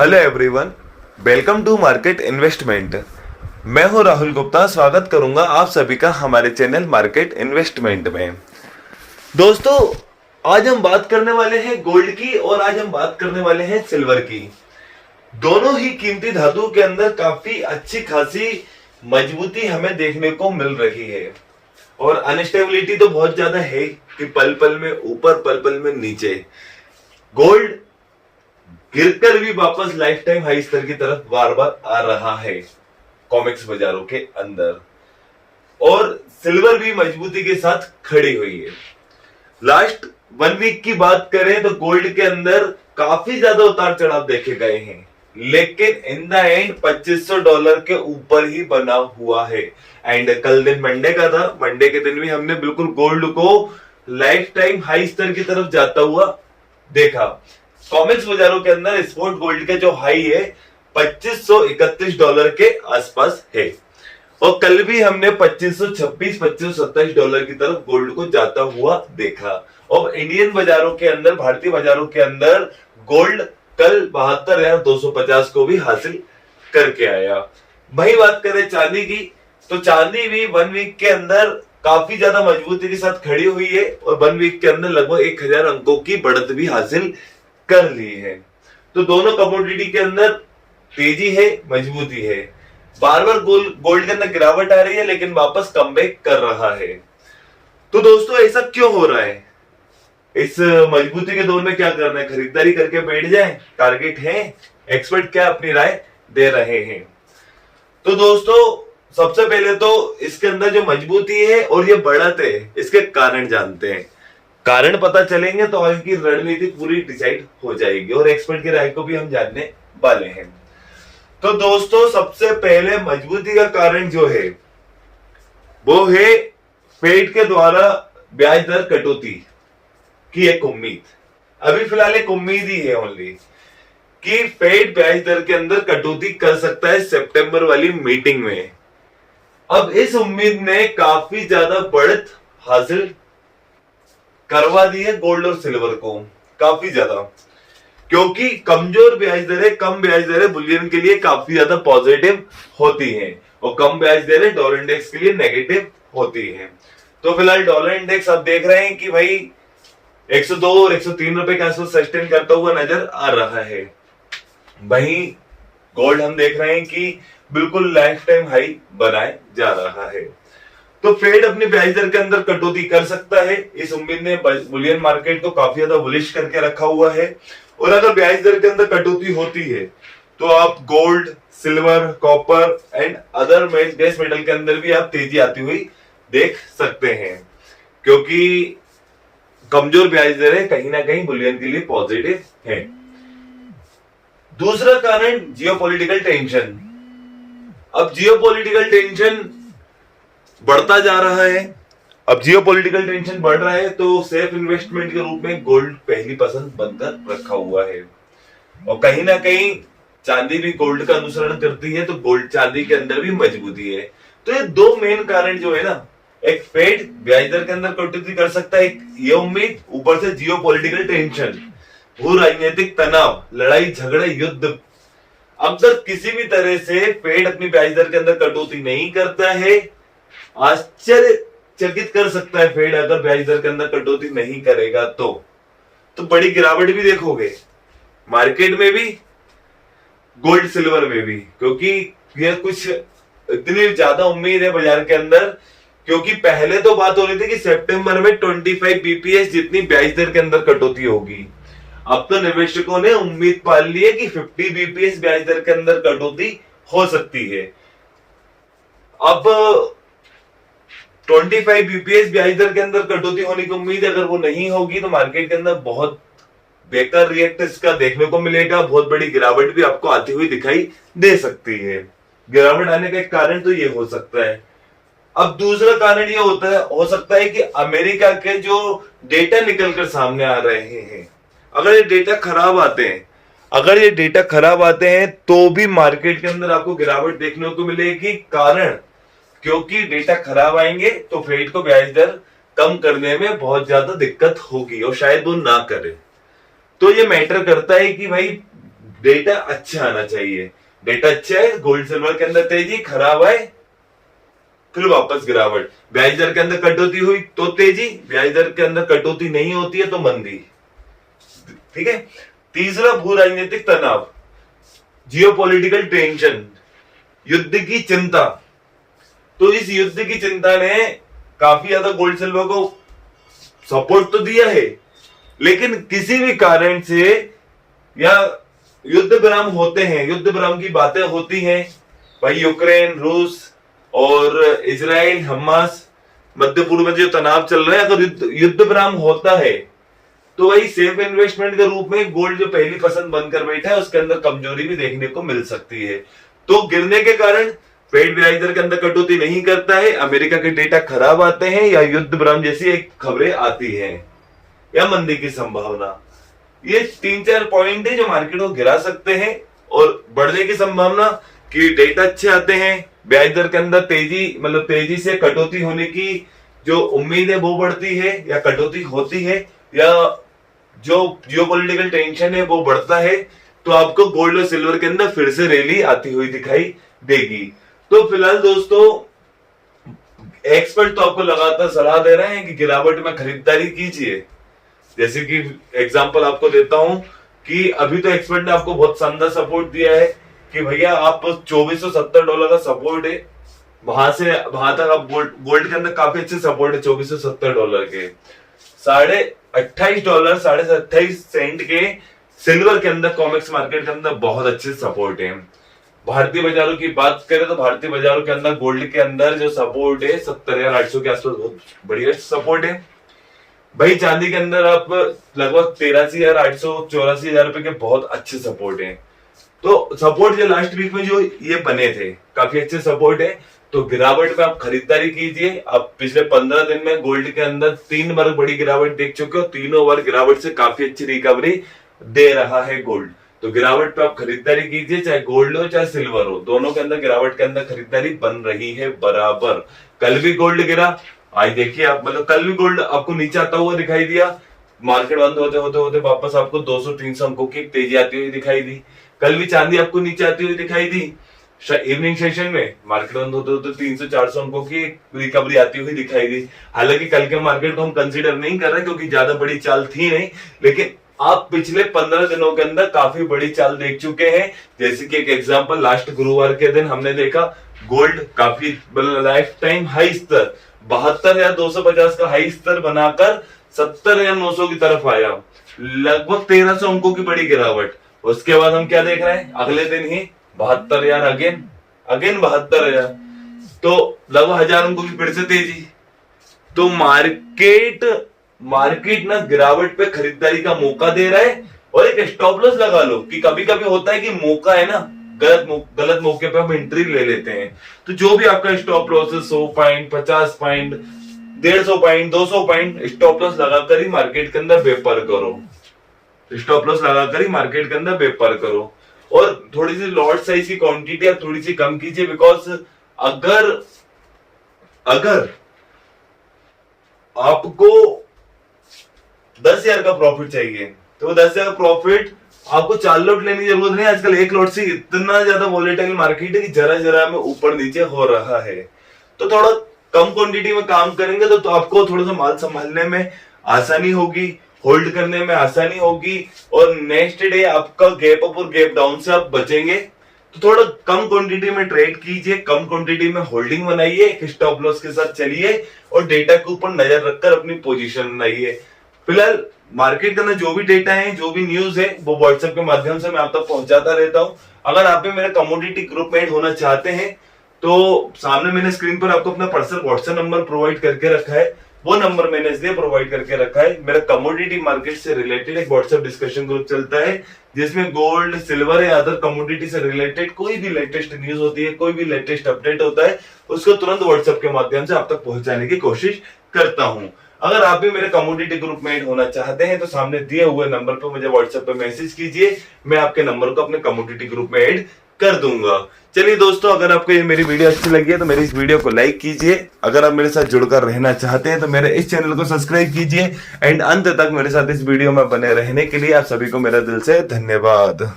Hello everyone, welcome to market investment. मैं हूं राहुल गुप्ता। स्वागत करूंगा आप सभी का हमारे चैनल मार्केट इन्वेस्टमेंट में। दोस्तों, आज हम बात करने वाले हैं गोल्ड की और आज हम बात करने वाले हैं सिल्वर की। दोनों ही कीमती धातु के अंदर काफी अच्छी खासी मजबूती हमें देखने को मिल रही है और अनस्टेबिलिटी तो बहुत ज्यादा है कि पल पल में ऊपर पल पल में नीचे। गोल्ड गिरकर भी वापस लाइफ टाइम हाई स्तर की तरफ बार बार आ रहा है कॉमिक्स बाजारों के अंदर, और सिल्वर भी मजबूती के साथ खड़ी हुई है। लास्ट 1 वीक की बात करें तो गोल्ड के अंदर काफी ज्यादा उतार चढ़ाव देखे गए हैं, लेकिन इन द एंड $2500 के ऊपर ही बना हुआ है। एंड कल दिन मंडे का था, मंडे के दिन भी हमने बिल्कुल गोल्ड को लाइफ टाइम हाई स्तर की तरफ जाता हुआ देखा। कॉमिक्स बाजारों के अंदर स्पॉट गोल्ड का जो हाई है $2531 के आसपास है, और कल भी हमने $2526 $2527 की तरफ गोल्ड को जाता हुआ देखा। और इंडियन बाजारों के अंदर, भारतीय बाजारों के अंदर गोल्ड कल 72,250 को भी हासिल करके आया। वही बात करें चांदी की, तो चांदी भी 1 वीक के अंदर काफी ज्यादा मजबूती के साथ खड़ी हुई है और 1 वीक के अंदर लगभग 1000 अंकों की बढ़त भी हासिल कर ली है। तो दोनों कमोडिटी के अंदर तेजी है, मजबूती है। बार बार गोल्ड के अंदर गिरावट आ रही है, लेकिन वापस कमबैक कर रहा है। तो दोस्तों, ऐसा क्यों हो रहा है? इस मजबूती के दौर में क्या करना है? खरीदारी करके बैठ जाए? टारगेट है? एक्सपर्ट क्या अपनी राय दे रहे हैं? तो दोस्तों, सबसे पहले तो इसके अंदर जो मजबूती है और ये बढ़त है, इसके कारण जानते हैं। कारण पता चलेंगे तो आगे की रणनीति पूरी डिसाइड हो जाएगी और एक्सपर्ट की राय को भी हम जानने वाले हैं। तो दोस्तों, सबसे पहले मजबूती का कारण जो है वो है फेड के द्वारा ब्याज दर कटौती की एक उम्मीद। अभी फिलहाल एक उम्मीद ही है ओनली कि फेड ब्याज दर के अंदर कटौती कर सकता है सितंबर वाली मीटिंग में। अब इस उम्मीद ने काफी ज्यादा बढ़त हासिल करवा दी है गोल्ड और सिल्वर को, काफी ज्यादा, क्योंकि कमजोर ब्याज दरें, कम ब्याज दरें बुलियन के लिए काफी ज्यादा पॉजिटिव होती हैं और कम ब्याज दरें डॉलर इंडेक्स के लिए नेगेटिव होती हैं। तो फिलहाल डॉलर इंडेक्स आप देख रहे हैं कि भाई 102 और 103 रुपए के आसपास सस्टेन करता हुआ नजर आ रहा है। वहीं गोल्ड हम देख रहे हैं कि बिल्कुल लाइफ टाइम हाई बनाए जा रहा है। तो फेड अपनी ब्याज दर के अंदर कटौती कर सकता है, इस उम्मीद ने बुलियन मार्केट को काफी ज्यादा बुलिश करके रखा हुआ है। और अगर ब्याज दर के अंदर कटौती होती है तो आप gold, silver, copper and other base metal के अंदर भी आप तेजी आती हुई देख सकते हैं, क्योंकि कमजोर ब्याज दरें कहीं ना कहीं बुलियन के लिए पॉजिटिव है। दूसरा कारण जियोपॉलिटिकल टेंशन। अब जियोपॉलिटिकल टेंशन बढ़ता जा रहा है। अब जियोपॉलिटिकल टेंशन बढ़ रहा है तो सेफ इन्वेस्टमेंट के रूप में गोल्ड पहली पसंद बनकर रखा हुआ है, और कहीं ना कहीं चांदी भी गोल्ड का अनुसरण करती है, तो गोल्ड चांदी के अंदर भी मजबूती है। तो ये दो मेन कारण जो है ना, एक फेड ब्याज दर के अंदर कटौती कर सकता है, ये उम्मीद, ऊपर से जियोपॉलिटिकल टेंशन, भू राजनीतिक तनाव, लड़ाई झगड़े, युद्ध। अगर किसी भी तरह से फेड अपनी ब्याज दर के अंदर कटौती नहीं करता है, आश्चर्यचकित कर सकता है फेड अगर ब्याज दर के अंदर कटौती नहीं करेगा तो बड़ी गिरावट भी देखोगे मार्केट में भी, गोल्ड सिल्वर में भी, क्योंकि यह कुछ इतनी ज्यादा उम्मीद है बाजार के अंदर। क्योंकि पहले तो बात हो रही थी कि सितंबर में 25 बीपीएस जितनी ब्याज दर के अंदर कटौती होगी, अब तो निवेशकों ने उम्मीद पाल ली है कि 50 बीपीएस ब्याज दर के अंदर कटौती हो सकती है। अब 25 बीपीएस ब्याज दर के अंदर कटौती होने की उम्मीद है, अगर वो नहीं होगी तो मार्केट के अंदर बहुत बेकार रिएक्ट इसका देखने को मिलेगा। बहुत बड़ी गिरावट भी आपको आती हुई दिखाई दे सकती है। गिरावट आने का एक कारण तो ये हो सकता है। अब दूसरा कारण ये हो सकता है कि अमेरिका के जो डेटा निकलकर सामने आ रहे हैं, अगर ये डेटा खराब आते हैं तो भी मार्केट के अंदर आपको गिरावट देखने को मिलेगी। कारण, क्योंकि डेटा खराब आएंगे तो फेड को ब्याज दर कम करने में बहुत ज्यादा दिक्कत होगी और शायद वो ना करे। तो ये मैटर करता है कि भाई डेटा अच्छा आना चाहिए। डेटा अच्छा है, गोल्ड सिल्वर के अंदर तेजी, खराब है फिर वापस गिरावट। ब्याज दर के अंदर कटौती हुई तो तेजी, ब्याज दर के अंदर कटौती नहीं होती है तो मंदी। ठीक है। तीसरा, भू राजनीतिक तनाव, जियोपॉलिटिकल टेंशन, युद्ध की चिंता। तो इस युद्ध की चिंता ने काफी ज्यादा गोल्ड सिल्वर को सपोर्ट तो दिया है, लेकिन किसी भी कारण से या युद्ध विराम होते हैं, युद्ध विराम की बातें होती हैं भाई, यूक्रेन, रूस और इजराइल, हमास, मध्य पूर्व में जो तनाव चल रहा है, अगर युद्ध विराम होता है तो वही सेफ इन्वेस्टमेंट के रूप में गोल्ड जो पहली पसंद बनकर बैठा है उसके अंदर कमजोरी भी देखने को मिल सकती है। तो गिरने के कारण फेड ब्याज दर के अंदर कटौती नहीं करता है, अमेरिका के डेटा खराब आते हैं, या युद्ध विराम जैसी एक खबरें आती हैं, या मंदी की संभावना। ये 3-4 पॉइंट है जो मार्केट को गिरा सकते हैं। और बढ़ने की संभावना कि डेटा अच्छे आते हैं, ब्याज दर के अंदर तेजी, मतलब तेजी से कटौती होने की जो उम्मीद है वो बढ़ती है या कटौती होती है, या जो जियोपॉलिटिकल टेंशन है वो बढ़ता है, तो आपको गोल्ड और सिल्वर के अंदर फिर से रैली आती हुई दिखाई देगी। तो फिलहाल दोस्तों, एक्सपर्ट तो आपको लगातार सलाह दे रहे हैं कि गिरावट में खरीदारी कीजिए। जैसे कि एग्जांपल आपको देता हूं कि अभी तो एक्सपर्ट ने आपको बहुत शानदार सपोर्ट दिया है कि भैया आप $2470 का सपोर्ट है, वहां तक आप गोल्ड के अंदर काफी अच्छे सपोर्ट है $2470 के। $28.28 $28.28 के सिल्वर के अंदर कॉमेक्स मार्केट के अंदर बहुत अच्छे सपोर्ट है। भारतीय बाजारों की बात करें तो भारतीय बाजारों के अंदर गोल्ड के अंदर जो सपोर्ट है 70,800 के आसपास बहुत बढ़िया सपोर्ट है भाई। चांदी के अंदर आप लगभग 83,800 84,000 रुपए के बहुत अच्छे सपोर्ट हैं। तो सपोर्ट जो लास्ट वीक में जो ये बने थे काफी अच्छे सपोर्ट है। तो गिरावट में आप खरीदारी कीजिए। आप पिछले 15 दिन में गोल्ड के अंदर 3 बार बड़ी गिरावट देख चुके हो, तीनों बार गिरावट से काफी अच्छी रिकवरी दे रहा है गोल्ड। तो गिरावट पे आप खरीदारी कीजिए, चाहे गोल्ड हो चाहे सिल्वर हो, दोनों के अंदर गिरावट के अंदर खरीदारी बन रही है बराबर। कल भी गोल्ड गिरा, आज देखिए आप, मतलब कल भी गोल्ड आपको नीचे आता हुआ दिखाई दिया, मार्केट बंद होते होते होते वापस आपको 200-300 अंकों की तेजी आती हुई दिखाई दी। कल भी चांदी आपको नीचे आती हुई दिखाई दी, इवनिंग सेशन में मार्केट बंद होते होते 300-400 अंकों की रिकवरी आती हुई दिखाई दी। हालांकि कल के मार्केट को हम कंसीडर नहीं कर रहे क्योंकि ज्यादा बड़ी चाल थी नहीं, लेकिन आप पिछले 15 दिनों के अंदर काफी बड़ी चाल देख चुके हैं। जैसे कि एक एग्जांपल, लास्ट गुरुवार के दिन हमने देखा गोल्ड काफी लाइफ टाइम हाई स्तर 72,250 का हाई स्तर बनाकर 70,900 की तरफ आया, लगभग 1,300 अंकों की बड़ी गिरावट। उसके बाद हम क्या देख रहे हैं, अगले दिन ही 72,000 अगेन 72,000, तो लगभग 1,000 अंकों की फिर से तेजी। तो मार्केट ना गिरावट पे खरीदारी का मौका दे रहा है। और एक स्टॉप लॉस लगा लो कि कभी कभी होता है कि मौका है ना, गलत मौके पे हम एंट्री ले लेते हैं। तो जो भी आपका स्टॉप लॉस है 100 point, 50 point, 150 point, 200 point, stop loss लगाकर ही मार्केट के अंदर व्यापार करो। स्टॉप लॉस लगाकर ही मार्केट के अंदर व्यापार करो। और थोड़ी सी लॉट साइज की क्वांटिटी आप थोड़ी सी कम कीजिए, बिकॉज अगर आपको 10,000 का प्रॉफिट चाहिए तो 10,000 का प्रॉफिट आपको 4 लॉट लेने की जरूरत नहीं। आजकल 1 लॉट से इतना ज्यादा वॉलेटाइल मार्केट है कि जरा में ऊपर नीचे हो रहा है। तो थोड़ा कम क्वांटिटी में काम करेंगे तो आपको थोड़ा सा माल संभालने में आसानी होगी, होल्ड करने में आसानी होगी, और नेक्स्ट डे आपका गैप अप और गैप डाउन से आप बचेंगे। तो थोड़ा कम क्वांटिटी में ट्रेड कीजिए, कम क्वांटिटी में होल्डिंग बनाइए, एक स्टॉप लॉस के साथ चलिए और डेटा के ऊपर नजर रखकर अपनी पोजीशन बनाइए। फिलहाल मार्केट के अंदर जो भी डेटा है, जो भी न्यूज है, वो व्हाट्सएप के माध्यम से मैं आप तक पहुंचाता रहता हूं। अगर आप भी मेरे कमोडिटी ग्रुप में ऐड होना चाहते हैं तो सामने मैंने स्क्रीन पर आपको अपना पर्सनल व्हाट्सएप नंबर प्रोवाइड करके रखा है, वो नंबर मैंने इसलिए प्रोवाइड करके रखा है, मेरा कमोडिटी मार्केट से रिलेटेड एक व्हाट्सएप डिस्कशन ग्रुप चलता है जिसमें गोल्ड, सिल्वर या अदर कमोडिटी से रिलेटेड कोई भी लेटेस्ट न्यूज होती है, कोई भी लेटेस्ट अपडेट होता है, उसको तुरंत व्हाट्सएप के माध्यम से आप तक पहुंचाने की कोशिश करता हूं। अगर आप भी मेरे कमोडिटी ग्रुप में ऐड होना चाहते हैं तो सामने दिए हुए नंबर पर मुझे व्हाट्सएप पे मैसेज कीजिए, मैं आपके नंबर को अपने कमोडिटी ग्रुप में ऐड कर दूंगा। चलिए दोस्तों, अगर आपको ये मेरी वीडियो अच्छी लगी है तो मेरी इस वीडियो को लाइक कीजिए। अगर आप मेरे साथ जुड़कर रहना चाहते हैं तो मेरे इस चैनल को सब्सक्राइब कीजिए एंड अंत तक मेरे साथ इस वीडियो में बने रहने के लिए आप सभी को मेरा दिल से धन्यवाद।